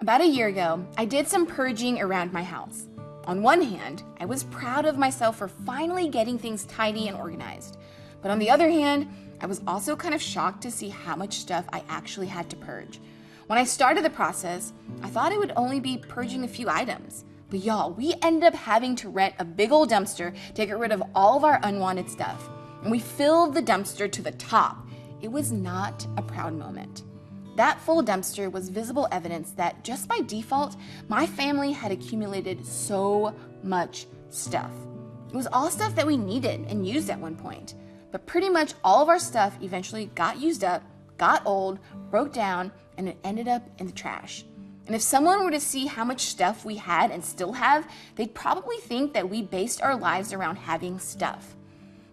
About a year ago, I did some purging around my house. On one hand, I was proud of myself for finally getting things tidy and organized. But on the other hand, I was also kind of shocked to see how much stuff I actually had to purge. When I started the process, I thought it would only be purging a few items. But y'all, we ended up having to rent a big old dumpster to get rid of all of our unwanted stuff. And we filled the dumpster to the top. It was not a proud moment. That full dumpster was visible evidence that just by default, my family had accumulated so much stuff. It was all stuff that we needed and used at one point. But pretty much all of our stuff eventually got used up, got old, broke down, and it ended up in the trash. And if someone were to see how much stuff we had and still have, they'd probably think that we based our lives around having stuff.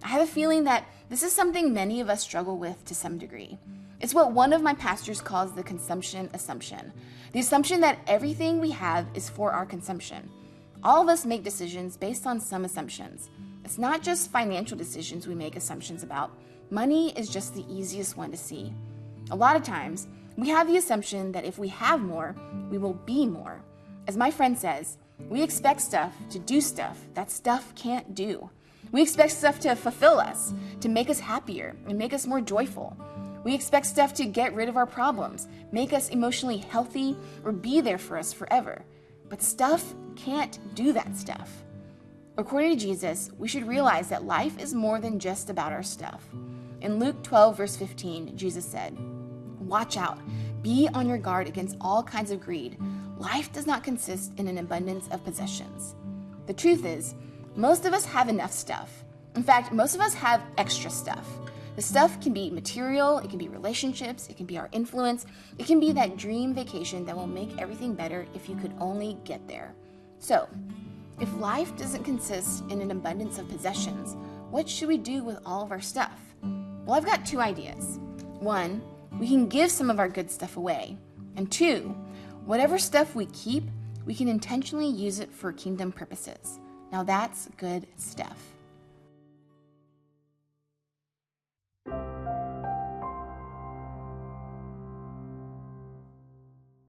I have a feeling that this is something many of us struggle with to some degree. It's what one of my pastors calls the consumption assumption. The assumption that everything we have is for our consumption. All of us make decisions based on some assumptions. It's not just financial decisions we make assumptions about. Money is just the easiest one to see. A lot of times, we have the assumption that if we have more, we will be more. As my friend says, we expect stuff to do stuff that stuff can't do. We expect stuff to fulfill us, to make us happier and make us more joyful. We expect stuff to get rid of our problems, make us emotionally healthy, or be there for us forever. But stuff can't do that stuff. According to Jesus, we should realize that life is more than just about our stuff. In Luke 12, verse 15, Jesus said, "Watch out, be on your guard against all kinds of greed. Life does not consist in an abundance of possessions." The truth is, most of us have enough stuff. In fact, most of us have extra stuff. The stuff can be material, it can be relationships, it can be our influence, it can be that dream vacation that will make everything better if you could only get there. So, if life doesn't consist in an abundance of possessions, what should we do with all of our stuff? Well, I've got two ideas. One, we can give some of our good stuff away. And two, whatever stuff we keep, we can intentionally use it for kingdom purposes. Now that's good stuff.